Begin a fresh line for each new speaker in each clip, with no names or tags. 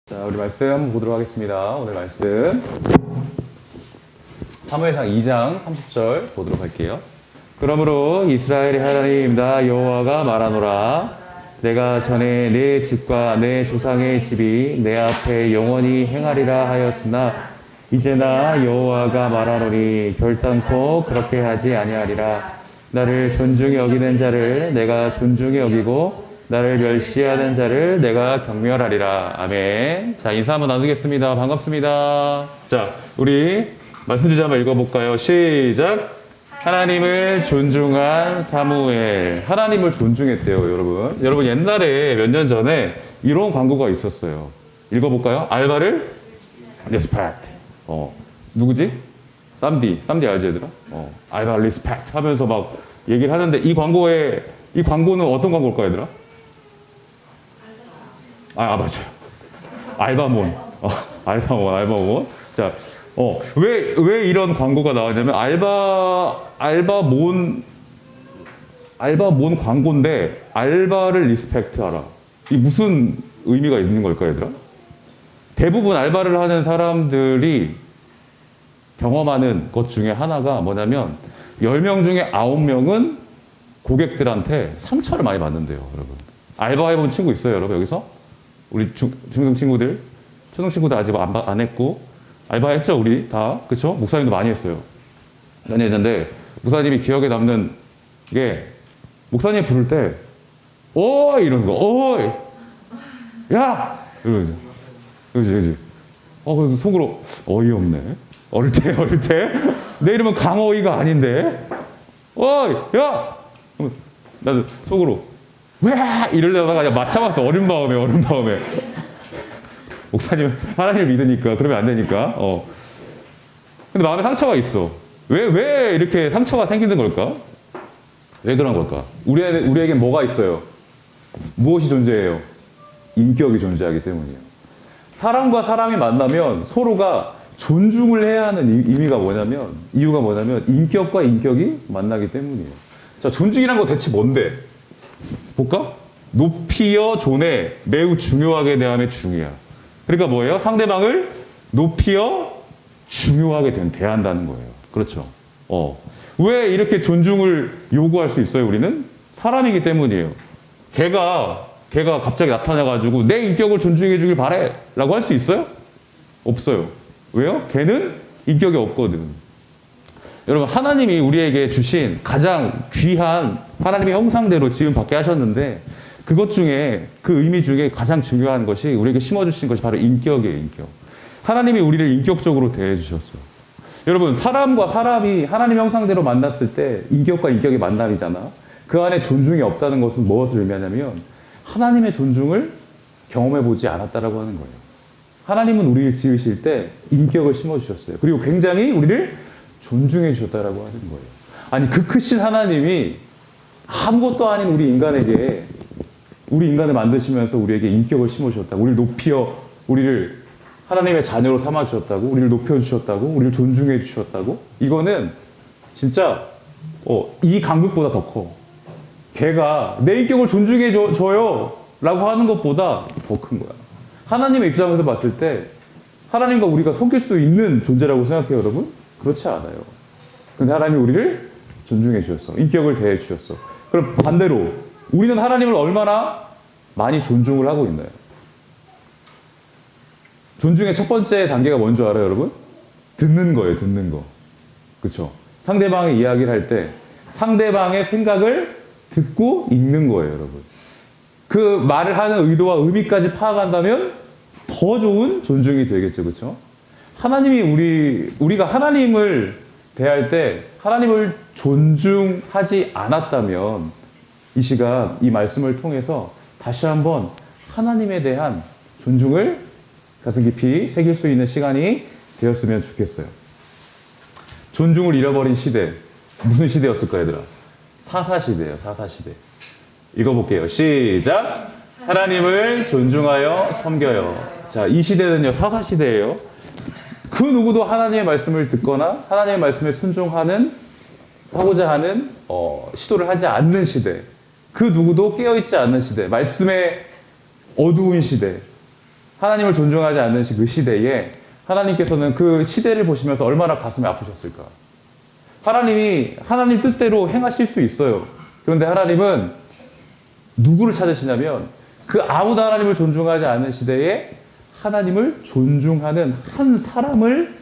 자, 우리 말씀 한번 보도록 하겠습니다. 오늘 말씀 사무엘상 2장 30절 보도록 할게요. 그러므로 이스라엘의 하나님 나 여호와가 말하노라. 내가 전에 내 집과 내 조상의 집이 내 앞에 영원히 행하리라 하였으나 이제 나 여호와가 말하노니 결단코 그렇게 하지 아니하리라. 나를 존중히 여기는 자를 내가 존중히 여기고 나를 멸시하는 자를 내가 경멸하리라. 아멘. 자, 인사 한번 나누겠습니다. 반갑습니다. 자, 우리 말씀 주제 한번 읽어볼까요? 시작. 하나님을 존중한 사무엘. 하나님을 존중했대요, 여러분. 여러분, 옛날에 몇 년 전에 이런 광고가 있었어요. 읽어볼까요? 알바를 리스펙트. 누구지? 쌈디 알지, 얘들아? 알바 리스펙트 하면서 막 얘기를 하는데 이 광고는 어떤 광고일까요, 얘들아? 맞아요. 알바몬. 알바몬. 자, 왜 이런 광고가 나왔냐면, 알바몬 광고인데, 알바를 리스펙트 하라. 이 무슨 의미가 있는 걸까요, 얘들아? 대부분 알바를 하는 사람들이 경험하는 것 중에 하나가 뭐냐면, 10명 중에 9명은 고객들한테 상처를 많이 받는데요, 여러분. 알바 해본 친구 있어요, 여러분, 여기서? 우리 중등 친구들, 초등 친구들 아직 안 했고, 알바 했죠, 우리 다. 그쵸? 목사님도 많이 했어요. 많이 했는데, 목사님이 기억에 남는 게, 목사님 부를 때, 어이! 이러는 거, 어이! 야! 이러죠. 그지? 그래서 속으로, 어이없네. 어릴 때? 내 이름은 강어이가 아닌데, 어이! 야! 나도 속으로, 왜 이러려다가 그냥 맞춰봤어. 어린 마음에. 목사님 하나님을 믿으니까 그러면 안 되니까. 근데 마음에 상처가 있어. 왜 이렇게 상처가 생기는 걸까? 왜 그런 걸까? 우리에겐 뭐가 있어요? 무엇이 존재해요? 인격이 존재하기 때문이에요. 사람과 사람이 만나면 서로가 존중을 해야 하는 이유가 뭐냐면 인격과 인격이 만나기 때문이에요. 자, 존중이란 거 대체 뭔데? 볼까? 높이여 존해 매우 중요하게 대함의 중이야. 그러니까 뭐예요? 상대방을 높이여 중요하게 대한다는 거예요. 그렇죠? 왜 이렇게 존중을 요구할 수 있어요, 우리는? 사람이기 때문이에요. 걔가 갑자기 나타나가지고 내 인격을 존중해 주길 바래 라고 할 수 있어요? 없어요. 왜요? 걔는 인격이 없거든. 여러분, 하나님이 우리에게 주신 가장 귀한 하나님의 형상대로 지음 받게 하셨는데 그것 중에 그 의미 중에 가장 중요한 것이 우리에게 심어주신 것이 바로 인격이에요, 인격. 하나님이 우리를 인격적으로 대해주셨어. 여러분, 사람과 사람이 하나님 형상대로 만났을 때 인격과 인격의 만남이잖아. 그 안에 존중이 없다는 것은 무엇을 의미하냐면 하나님의 존중을 경험해보지 않았다라고 하는 거예요. 하나님은 우리를 지으실 때 인격을 심어주셨어요. 그리고 굉장히 우리를 존중해 주셨다라고 하는 거예요. 아니, 그 크신 하나님이 아무것도 아닌 우리 인간을 만드시면서 우리에게 인격을 심어주셨다고, 우리를 높여, 우리를 하나님의 자녀로 삼아주셨다고, 우리를 높여주셨다고, 우리를 존중해 주셨다고. 이거는 진짜 이 간극보다 더 커. 걔가 내 인격을 존중해 줘요 라고 하는 것보다 더 큰 거야. 하나님의 입장에서 봤을 때 하나님과 우리가 섞일 수 있는 존재라고 생각해요, 여러분? 그렇지 않아요. 근데 하나님이 우리를 존중해 주셨어. 인격을 대해 주셨어. 그럼 반대로 우리는 하나님을 얼마나 많이 존중을 하고 있나요? 존중의 첫 번째 단계가 뭔지 알아요, 여러분? 듣는 거예요, 듣는 거. 그렇죠? 상대방의 이야기를 할 때 상대방의 생각을 듣고 읽는 거예요, 여러분. 그 말을 하는 의도와 의미까지 파악한다면 더 좋은 존중이 되겠죠, 그렇죠? 하나님이 우리가 하나님을 대할 때 하나님을 존중하지 않았다면 이 시간 이 말씀을 통해서 다시 한번 하나님에 대한 존중을 가슴 깊이 새길 수 있는 시간이 되었으면 좋겠어요. 존중을 잃어버린 시대, 무슨 시대였을까, 얘들아? 사사시대예요, 사사시대. 읽어볼게요. 시작! 하나님을 존중하여 섬겨요. 자, 이 시대는요, 사사시대예요. 그 누구도 하나님의 말씀을 듣거나 하나님의 말씀에 하고자 하는 시도를 하지 않는 시대. 그 누구도 깨어있지 않는 시대. 말씀의 어두운 시대. 하나님을 존중하지 않는 그 시대에 하나님께서는 그 시대를 보시면서 얼마나 가슴이 아프셨을까. 하나님이 하나님 뜻대로 행하실 수 있어요. 그런데 하나님은 누구를 찾으시냐면 그 아무도 하나님을 존중하지 않는 시대에 하나님을 존중하는 한 사람을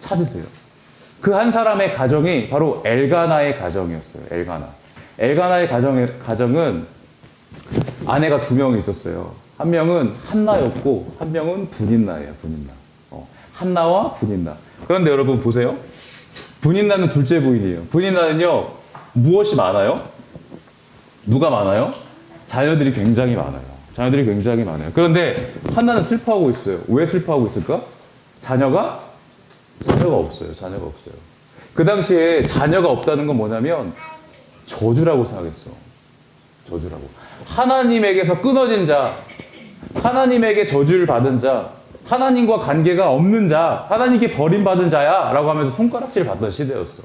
찾으세요. 그 한 사람의 가정이 바로 엘가나의 가정이었어요. 엘가나의 가정은 아내가 2명이 있었어요. 한 명은 한나였고 한 명은 분인나예요. 한나와 분인나. 그런데 여러분 보세요. 분인나는 둘째 부인이에요. 분인나는요, 무엇이 많아요? 누가 많아요? 자녀들이 굉장히 많아요. 그런데 한나는 슬퍼하고 있어요. 왜 슬퍼하고 있을까? 자녀가 없어요. 그 당시에 자녀가 없다는 건 뭐냐면 저주라고 생각했어. 하나님에게서 끊어진 자, 하나님에게 저주를 받은 자, 하나님과 관계가 없는 자, 하나님께 버림받은 자야 라고 하면서 손가락질 받던 시대였어.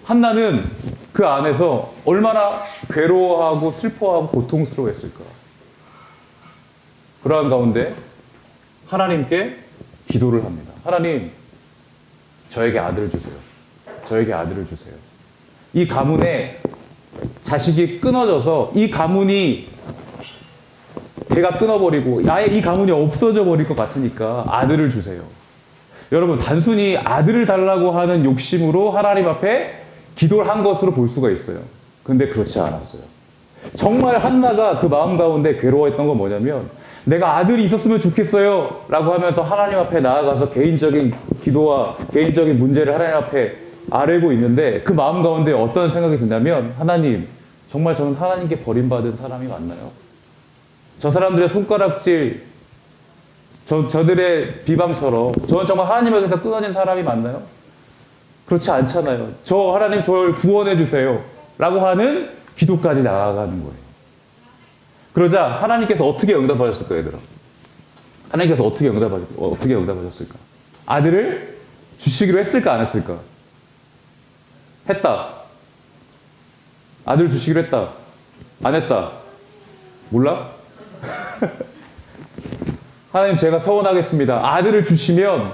한나는 그 안에서 얼마나 괴로워하고 슬퍼하고 고통스러워했을까. 그러한 가운데 하나님께 기도를 합니다. 하나님, 저에게 아들을 주세요. 이 가문에 자식이 끊어져서 이 가문이 배가 끊어버리고 아예 이 가문이 없어져 버릴 것 같으니까 아들을 주세요. 여러분, 단순히 아들을 달라고 하는 욕심으로 하나님 앞에 기도를 한 것으로 볼 수가 있어요. 근데 그렇지 않았어요. 정말 한나가 그 마음 가운데 괴로워했던 건 뭐냐면 내가 아들이 있었으면 좋겠어요 라고 하면서 하나님 앞에 나아가서 개인적인 기도와 개인적인 문제를 하나님 앞에 아뢰고 있는데 그 마음 가운데 어떤 생각이 드냐면 하나님, 정말 저는 하나님께 버림받은 사람이 맞나요? 저 사람들의 손가락질, 저들의 비방처럼 저는 정말 하나님에게서 끊어진 사람이 맞나요? 그렇지 않잖아요. 하나님 저를 구원해 주세요 라고 하는 기도까지 나아가는 거예요. 그러자 하나님께서 어떻게 응답하셨을까, 얘들아? 하나님께서 어떻게 응답하셨을까? 아들을 주시기로 했을까, 안 했을까? 했다. 아들 주시기로 했다. 안 했다. 몰라? 하나님, 제가 서원하겠습니다. 아들을 주시면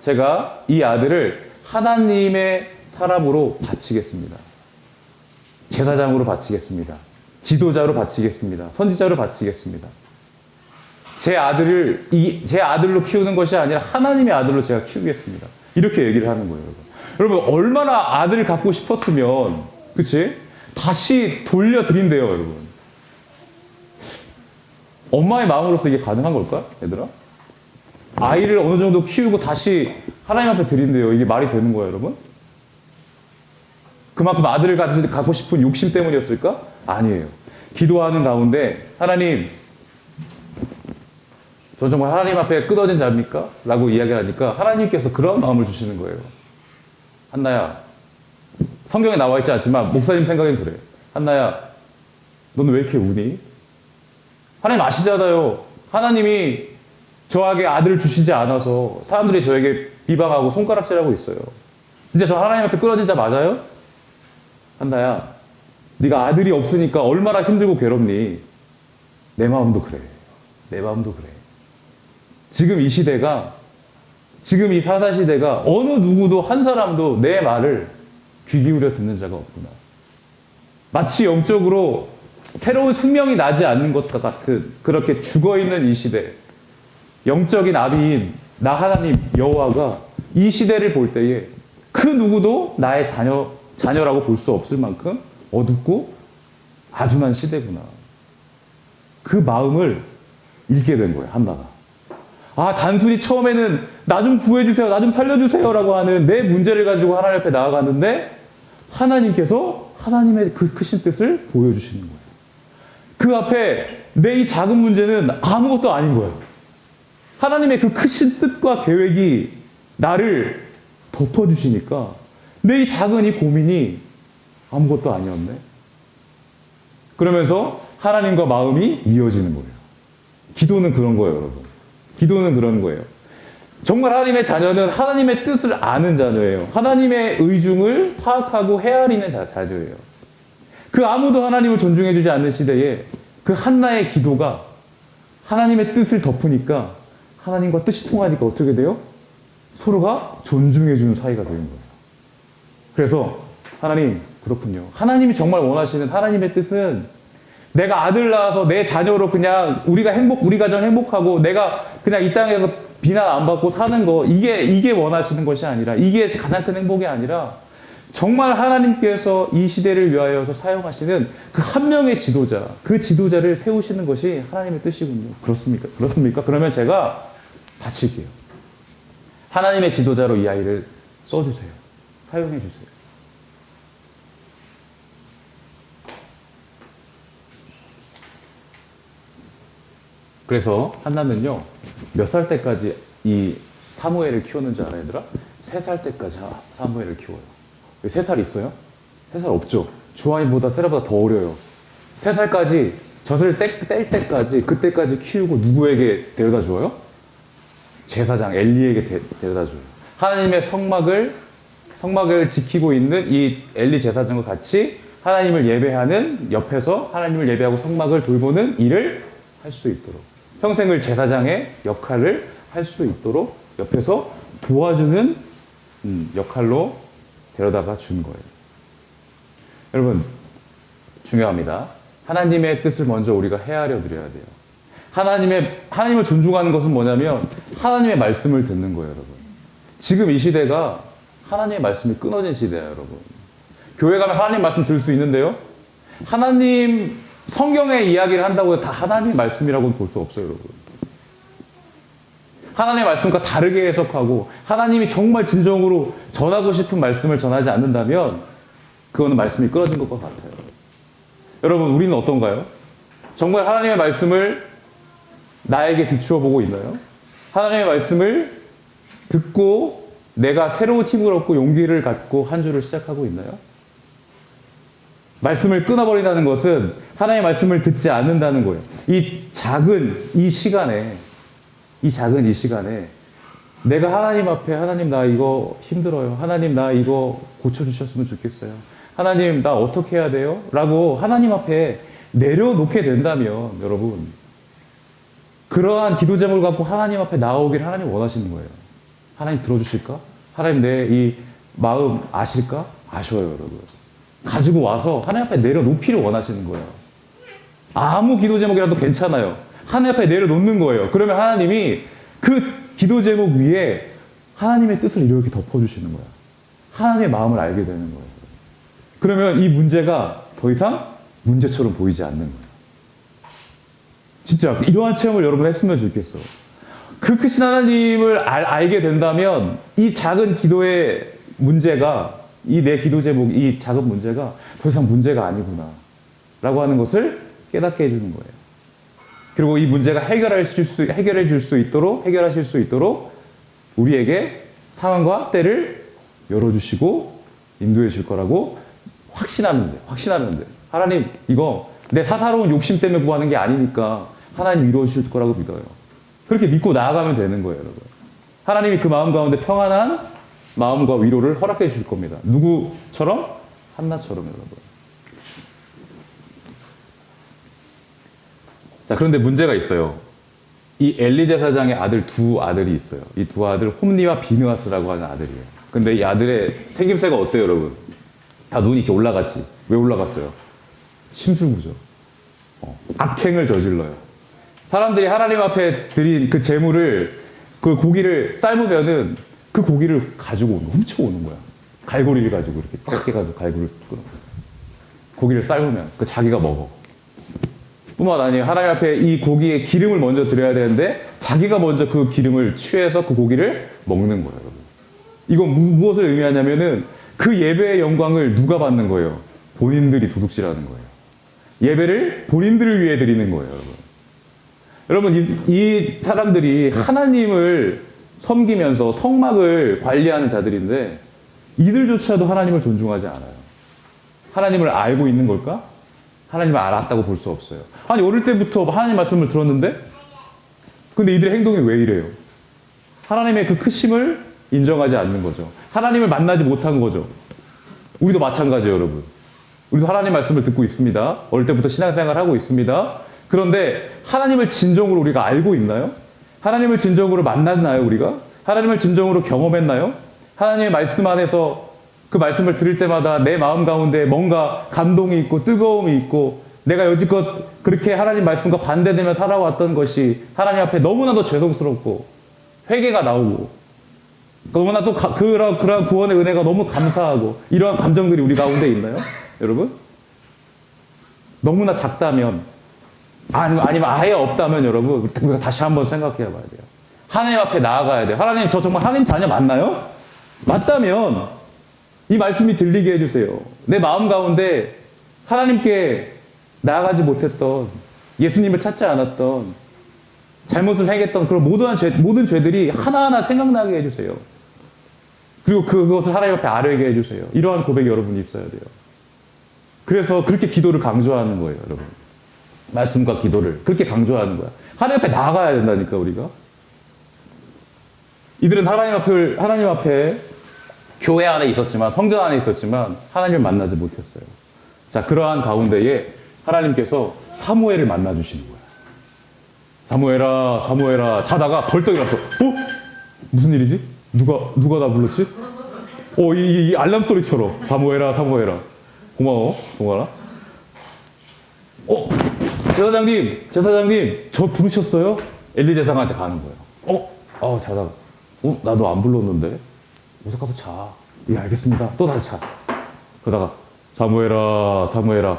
제가 이 아들을 하나님의 사람으로 바치겠습니다. 제사장으로 바치겠습니다. 지도자로 바치겠습니다. 선지자로 바치겠습니다. 제 아들로 키우는 것이 아니라 하나님의 아들로 제가 키우겠습니다. 이렇게 얘기를 하는 거예요, 여러분. 여러분, 얼마나 아들을 갖고 싶었으면, 그치? 다시 돌려드린대요, 여러분. 엄마의 마음으로서 이게 가능한 걸까, 얘들아? 아이를 어느 정도 키우고 다시 하나님 앞에 드린대요. 이게 말이 되는 거예요, 여러분? 그만큼 아들을 갖고 싶은 욕심 때문이었을까? 아니에요. 기도하는 가운데 하나님, 저 정말 하나님 앞에 끊어진 자입니까? 라고 이야기하니까 하나님께서 그런 마음을 주시는 거예요. 한나야, 성경에 나와 있지 않지만 목사님 생각엔 그래. 한나야, 너는 왜 이렇게 우니? 하나님 아시잖아요. 하나님이 저에게 아들을 주시지 않아서 사람들이 저에게 비방하고 손가락질하고 있어요. 진짜 저 하나님 앞에 끊어진 자 맞아요? 한나야, 네가 아들이 없으니까 얼마나 힘들고 괴롭니? 내 마음도 그래. 지금 이 시대가, 지금 이 사사시대가 어느 누구도 한 사람도 내 말을 귀 기울여 듣는 자가 없구나. 마치 영적으로 새로운 생명이 나지 않는 것과 같은 그렇게 죽어있는 이 시대, 영적인 아비인 나 하나님 여호와가 이 시대를 볼 때에 그 누구도 나의 자녀라고 볼 수 없을 만큼 어둡고 아둔한 시대구나. 그 마음을 읽게 된 거예요, 한나가. 단순히 처음에는 나 좀 구해주세요, 나 좀 살려주세요 라고 하는 내 문제를 가지고 하나님 앞에 나아갔는데 하나님께서 하나님의 그 크신 뜻을 보여주시는 거예요. 그 앞에 내 이 작은 문제는 아무것도 아닌 거예요. 하나님의 그 크신 뜻과 계획이 나를 덮어주시니까 내 이 작은 이 고민이 아무것도 아니었네. 그러면서 하나님과 마음이 이어지는 거예요. 기도는 그런 거예요, 여러분. 기도는 그런 거예요. 정말 하나님의 자녀는 하나님의 뜻을 아는 자녀예요. 하나님의 의중을 파악하고 헤아리는 자녀예요. 그 아무도 하나님을 존중해주지 않는 시대에 그 한나의 기도가 하나님의 뜻을 덮으니까 하나님과 뜻이 통하니까 어떻게 돼요? 서로가 존중해주는 사이가 되는 거예요. 그래서 하나님, 그렇군요. 하나님이 정말 원하시는 하나님의 뜻은 내가 아들 낳아서 내 자녀로 그냥 우리 가정 행복하고 내가 그냥 이 땅에서 비난 안 받고 사는 거, 이게 원하시는 것이 아니라, 이게 가장 큰 행복이 아니라, 정말 하나님께서 이 시대를 위하여서 사용하시는 그 한 명의 지도자, 그 지도자를 세우시는 것이 하나님의 뜻이군요. 그렇습니까? 그렇습니까? 그러면 제가 바칠게요. 하나님의 지도자로 이 아이를 써주세요. 사용해 주세요. 그래서 한나는요, 몇 살 때까지 이 사무엘을 키웠는 줄 알아요, 얘들아? 3살 때까지 사무엘을 키워요. 3살 있어요? 3살 없죠? 주하이보다 세라보다 더 어려요. 3살까지 젖을 뗄 때까지, 그때까지 키우고 누구에게 데려다 줘요? 제사장 엘리에게 데려다 줘요. 하나님의 성막을 지키고 있는 이 엘리 제사장과 같이 하나님을 예배하는, 옆에서 하나님을 예배하고 성막을 돌보는 일을 할 수 있도록, 평생을 제사장의 역할을 할 수 있도록 옆에서 도와주는 역할로 데려다가 준 거예요. 여러분, 중요합니다. 하나님의 뜻을 먼저 우리가 헤아려 드려야 돼요. 하나님을 존중하는 것은 뭐냐면 하나님의 말씀을 듣는 거예요, 여러분. 지금 이 시대가 하나님의 말씀이 끊어진 시대예요, 여러분. 교회 가면 하나님 말씀 들을 수 있는데요. 하나님 성경의 이야기를 한다고 해서 다 하나님의 말씀이라고는 볼 수 없어요, 여러분. 하나님의 말씀과 다르게 해석하고 하나님이 정말 진정으로 전하고 싶은 말씀을 전하지 않는다면 그거는 말씀이 끊어진 것과 같아요. 여러분, 우리는 어떤가요? 정말 하나님의 말씀을 나에게 비추어 보고 있나요? 하나님의 말씀을 듣고 내가 새로운 힘을 얻고 용기를 갖고 한 주를 시작하고 있나요? 말씀을 끊어버린다는 것은 하나님의 말씀을 듣지 않는다는 거예요. 이 작은 이 시간에 내가 하나님 앞에, 하나님 나 이거 힘들어요. 하나님 나 이거 고쳐주셨으면 좋겠어요. 하나님 나 어떻게 해야 돼요? 라고 하나님 앞에 내려놓게 된다면 여러분, 그러한 기도 제목을 갖고 하나님 앞에 나오길 하나님 원하시는 거예요. 하나님 들어주실까? 하나님 내 이 마음 아실까? 아셔요, 여러분. 가지고 와서 하나님 앞에 내려놓기를 원하시는 거예요. 아무 기도 제목이라도 괜찮아요. 하나님 앞에 내려놓는 거예요. 그러면 하나님이 그 기도 제목 위에 하나님의 뜻을 이렇게 덮어주시는 거예요. 하나님의 마음을 알게 되는 거예요. 그러면 이 문제가 더 이상 문제처럼 보이지 않는 거예요. 진짜 이러한 체험을 여러분 했으면 좋겠어. 그 크신 하나님을 알게 된다면 이 작은 기도의 문제가, 이 내 기도 제목, 이 작은 문제가 더 이상 문제가 아니구나 라고 하는 것을 깨닫게 해주는 거예요. 그리고 이 문제가 해결하실 수 있도록 우리에게 상황과 때를 열어주시고 인도해 줄 거라고 확신하는데 하나님 이거 내 사사로운 욕심 때문에 구하는 게 아니니까 하나님 이루어 주실 거라고 믿어요. 그렇게 믿고 나아가면 되는 거예요, 여러분. 하나님이 그 마음 가운데 평안한 마음과 위로를 허락해 주실 겁니다. 누구처럼? 한나처럼, 여러분. 자, 그런데 문제가 있어요. 이 엘리 제사장의 두 아들이 있어요. 이 두 아들, 홈니와 비느하스라고 하는 아들이에요. 근데 이 아들의 생김새가 어때요, 여러분? 다 눈이 이렇게 올라갔지. 왜 올라갔어요? 심술부죠. 악행을 저질러요. 사람들이 하나님 앞에 드린 그 재물을, 그 고기를 삶으면은 그 고기를 가지고 훔쳐오는 거야. 갈고리를 가지고 이렇게 딱 해가지고 갈고리를 끊어. 고기를 삶으면 그 자기가 먹어. 뿐만 아니라 하나님 앞에 이 고기에 기름을 먼저 드려야 되는데 자기가 먼저 그 기름을 취해서 그 고기를 먹는 거예요, 여러분. 이건 무엇을 의미하냐면은 그 예배의 영광을 누가 받는 거예요? 본인들이 도둑질하는 거예요. 예배를 본인들을 위해 드리는 거예요, 여러분. 여러분, 이 사람들이 하나님을 섬기면서 성막을 관리하는 자들인데 이들조차도 하나님을 존중하지 않아요. 하나님을 알고 있는 걸까? 하나님을 알았다고 볼 수 없어요. 아니, 어릴 때부터 하나님 말씀을 들었는데 근데 이들의 행동이 왜 이래요? 하나님의 그 크심을 인정하지 않는 거죠. 하나님을 만나지 못한 거죠. 우리도 마찬가지예요, 여러분. 우리도 하나님 말씀을 듣고 있습니다. 어릴 때부터 신앙생활을 하고 있습니다. 그런데 하나님을 진정으로 우리가 알고 있나요? 하나님을 진정으로 만났나요, 우리가? 하나님을 진정으로 경험했나요? 하나님의 말씀 안에서 그 말씀을 들을 때마다 내 마음 가운데 뭔가 감동이 있고 뜨거움이 있고 내가 여지껏 그렇게 하나님 말씀과 반대되며 살아왔던 것이 하나님 앞에 너무나도 죄송스럽고 회개가 나오고 너무나도 그러한 구원의 은혜가 너무 감사하고 이러한 감정들이 우리 가운데 있나요? 여러분? 너무나 작다면 아니면 아예 없다면 여러분 우리가 다시 한번 생각해 봐야 돼요. 하나님 앞에 나아가야 돼요. 하나님, 저 정말 하나님 자녀 맞나요? 맞다면 이 말씀이 들리게 해주세요. 내 마음 가운데 하나님께 나아가지 못했던, 예수님을 찾지 않았던, 잘못을 행했던 그런 모든 죄들이 하나하나 생각나게 해주세요. 그리고 그것을 하나님 앞에 아뢰게 해주세요. 이러한 고백이 여러분이 있어야 돼요. 그래서 그렇게 기도를 강조하는 거예요, 여러분. 말씀과 기도를 그렇게 강조하는 거야. 하나님 앞에 나아가야 된다니까, 우리가. 이들은 하나님 앞에 교회 안에 있었지만, 성전 안에 있었지만, 하나님을 만나지 못했어요. 자, 그러한 가운데에 하나님께서 사무엘을 만나주시는 거예요. 사무엘아, 사무엘아. 자다가 벌떡 일어났어. 무슨 일이지? 누가 나 불렀지? 이 알람 소리처럼. 사무엘아, 사무엘아. 고마워, 동아라. 제사장님, 저 부르셨어요? 엘리 제사장한테 가는 거예요. 자다가. 나도 안 불렀는데. 어서 가서 자. 예, 알겠습니다. 또 다시 자. 그러다가, 사무엘아, 사무엘아.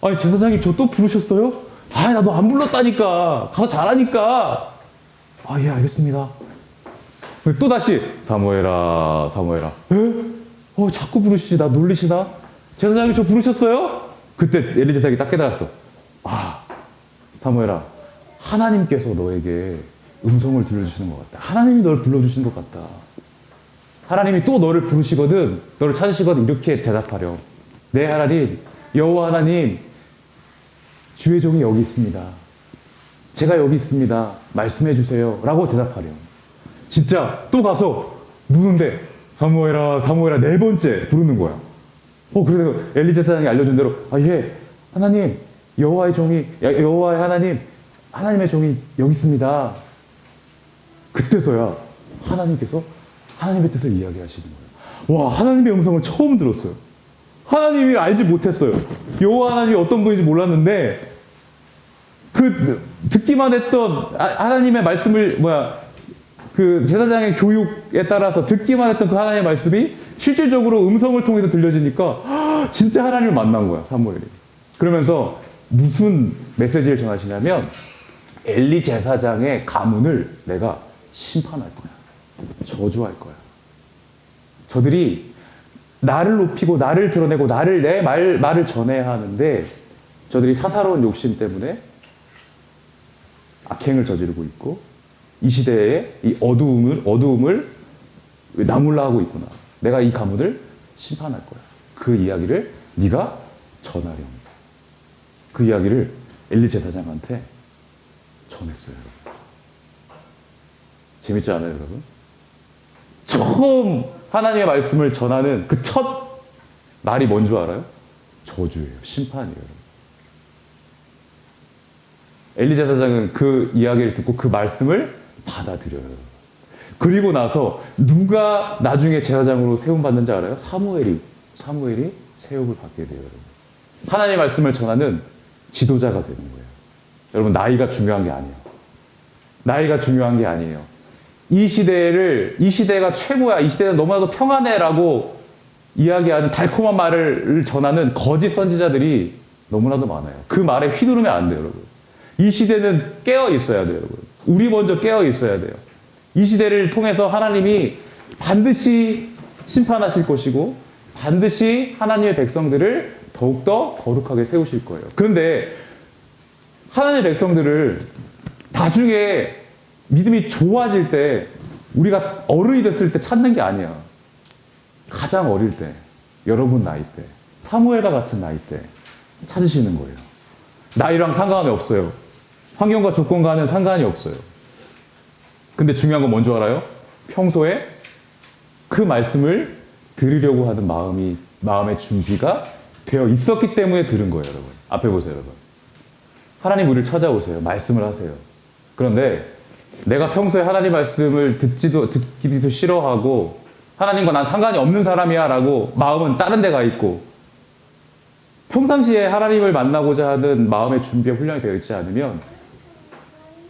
아니, 제사장님, 저 또 부르셨어요? 나도 안 불렀다니까. 가서 자라니까. 예, 알겠습니다. 또 다시, 사무엘아, 사무엘아. 자꾸 부르시지. 나 놀리시나? 제사장님, 저 부르셨어요? 그때 엘리 제사장이 딱 깨달았어. 사무엘아, 하나님께서 너에게 음성을 들려주시는 것 같다. 하나님이 널 불러주시는 것 같다. 하나님이 또 너를 부르시거든, 너를 찾으시거든, 이렇게 대답하렴. 네, 하나님, 여호와 하나님, 주의 종이 여기 있습니다. 제가 여기 있습니다. 말씀해 주세요. 라고 대답하렴. 진짜 또 가서 누군데 사무엘아, 사무엘아 4번째 부르는 거야. 그래서 엘리 제사장이 알려준 대로 예, 하나님, 여호와의 하나님, 하나님의 종이 여기 있습니다. 그때서야 하나님께서 하나님의 뜻을 이야기하시는 거예요. 와, 하나님의 음성을 처음 들었어요. 하나님이 알지 못했어요. 여호와 하나님이 어떤 분인지 몰랐는데 듣기만 했던 하나님의 말씀을 그 제사장의 교육에 따라서 듣기만 했던 그 하나님의 말씀이 실질적으로 음성을 통해서 들려지니까 진짜 하나님을 만난 거야, 사무엘이. 그러면서 무슨 메시지를 전하시냐면 엘리 제사장의 가문을 내가 심판할 거야. 저주할 거야. 저들이 나를 높이고 나를 드러내고 내 말을 전해야 하는데 저들이 사사로운 욕심 때문에 악행을 저지르고 있고 이 시대에 이 어두움을 나몰라 하고 있구나. 내가 이 가문을 심판할 거야. 그 이야기를 네가 전하렴. 그 이야기를 엘리 제사장한테 전했어요. 재밌지 않아요, 여러분? 처음 하나님의 말씀을 전하는 그 첫 말이 뭔 줄 알아요? 저주예요. 심판이에요. 엘리 제사장은 그 이야기를 듣고 그 말씀을 받아들여요. 그리고 나서 누가 나중에 제사장으로 세움받는지 알아요? 사무엘이 세움을 받게 돼요. 여러분. 하나님의 말씀을 전하는 지도자가 되는 거예요. 여러분, 나이가 중요한 게 아니에요. 나이가 중요한 게 아니에요. 이 시대가 최고야. 이 시대는 너무나도 평안해라고 이야기하는 달콤한 말을 전하는 거짓 선지자들이 너무나도 많아요. 그 말에 휘두르면 안 돼요, 여러분. 이 시대는 깨어 있어야 돼요, 여러분. 우리 먼저 깨어 있어야 돼요. 이 시대를 통해서 하나님이 반드시 심판하실 것이고 반드시 하나님의 백성들을 더욱더 거룩하게 세우실 거예요. 그런데 하나님의 백성들을 나중에 믿음이 좋아질 때 우리가 어른이 됐을 때 찾는 게 아니야. 가장 어릴 때, 여러분 나이 때, 사무엘과 같은 나이 때 찾으시는 거예요. 나이랑 상관이 없어요. 환경과 조건과는 상관이 없어요. 근데 중요한 건 뭔지 알아요? 평소에 그 말씀을 들으려고 하는 마음의 준비가 되어 있었기 때문에 들은 거예요, 여러분. 앞에 보세요, 여러분. 하나님 우리를 찾아오세요. 말씀을 하세요. 그런데 내가 평소에 하나님 말씀을 듣기도 싫어하고 하나님과 난 상관이 없는 사람이야 라고 마음은 다른 데 가 있고 평상시에 하나님을 만나고자 하는 마음의 준비와 훈련이 되어 있지 않으면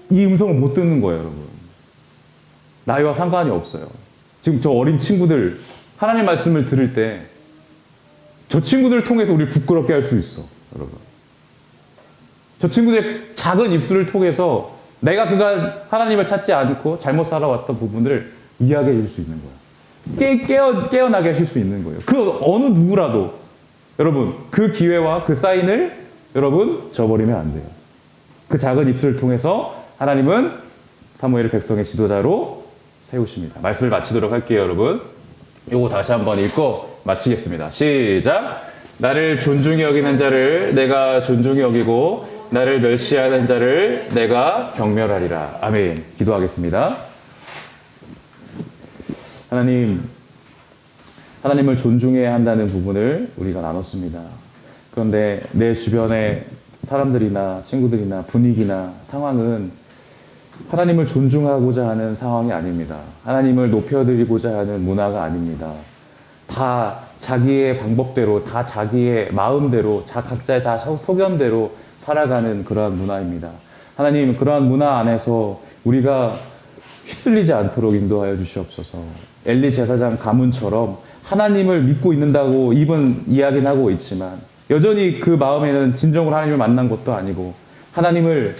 이 음성을 못 듣는 거예요, 여러분. 나이와 상관이 없어요. 지금 저 어린 친구들 하나님 말씀을 들을 때 저 친구들을 통해서 우리를 부끄럽게 할 수 있어, 여러분. 저 친구들의 작은 입술을 통해서 내가 그간 하나님을 찾지 않고 잘못 살아왔던 부분을 이야기해 줄 수 있는 거야. 깨어나게 하실 수 있는 거예요. 그 어느 누구라도 여러분 그 기회와 그 사인을 여러분 저버리면 안 돼요. 그 작은 입술을 통해서 하나님은 사무엘을 백성의 지도자로 세우십니다. 말씀을 마치도록 할게요, 여러분. 요거 다시 한번 읽고 마치겠습니다. 시작. 나를 존중히 여기는 자를 내가 존중히 여기고 나를 멸시하는 자를 내가 경멸하리라. 아멘. 기도하겠습니다. 하나님을 존중해야 한다는 부분을 우리가 나눴습니다. 그런데 내 주변의 사람들이나 친구들이나 분위기나 상황은 하나님을 존중하고자 하는 상황이 아닙니다. 하나님을 높여드리고자 하는 문화가 아닙니다. 다 자기의 방법대로, 다 자기의 마음대로, 각자의 다 소견대로 살아가는 그러한 문화입니다. 하나님, 그러한 문화 안에서 우리가 휩쓸리지 않도록 인도하여 주시옵소서. 엘리 제사장 가문처럼 하나님을 믿고 있는다고 입은 이야기는 하고 있지만 여전히 그 마음에는 진정으로 하나님을 만난 것도 아니고 하나님을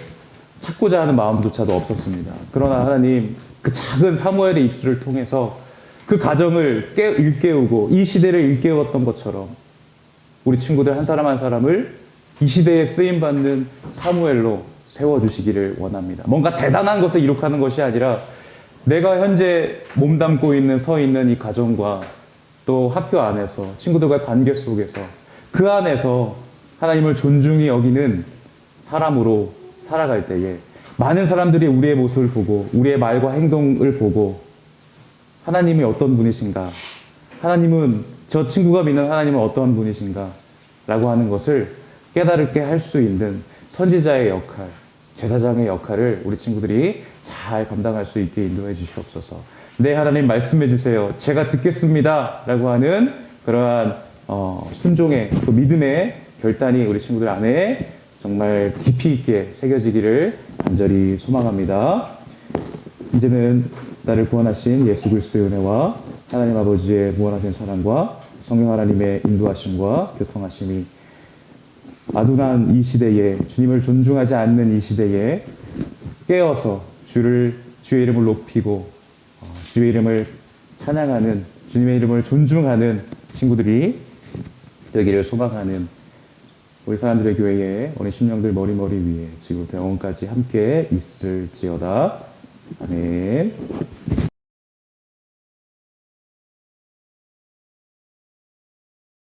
찾고자 하는 마음조차도 없었습니다. 그러나 하나님, 그 작은 사무엘의 입술을 통해서 그 가정을 일깨우고 이 시대를 일깨웠던 것처럼 우리 친구들 한 사람 한 사람을 이 시대에 쓰임받는 사무엘로 세워주시기를 원합니다. 뭔가 대단한 것을 이룩하는 것이 아니라 내가 현재 몸담고 있는 서 있는 이 가정과 또 학교 안에서 친구들과의 관계 속에서 그 안에서 하나님을 존중히 여기는 사람으로 살아갈 때에 많은 사람들이 우리의 모습을 보고 우리의 말과 행동을 보고 하나님이 어떤 분이신가, 하나님은 저 친구가 믿는 하나님은 어떤 분이신가 라고 하는 것을 깨달게 할 수 있는 선지자의 역할, 제사장의 역할을 우리 친구들이 잘 감당할 수 있게 인도해 주시옵소서. 네, 하나님 말씀해 주세요. 제가 듣겠습니다 라고 하는 그러한 순종의 또 믿음의 결단이 우리 친구들 안에 정말 깊이 있게 새겨지기를 간절히 소망합니다. 이제는 나를 구원하신 예수 그리스도의 은혜와 하나님 아버지의 무한하신 사랑과 성령 하나님의 인도하심과 교통하심이 아둔한 이 시대에, 주님을 존중하지 않는 이 시대에 깨어서 주의 이름을 높이고 주의 이름을 찬양하는, 주님의 이름을 존중하는 친구들이 되기를 소망하는 우리 사람들의 교회에 우리 심령들 머리머리 위에 지구부터 영원까지 함께 있을지어다. 아멘.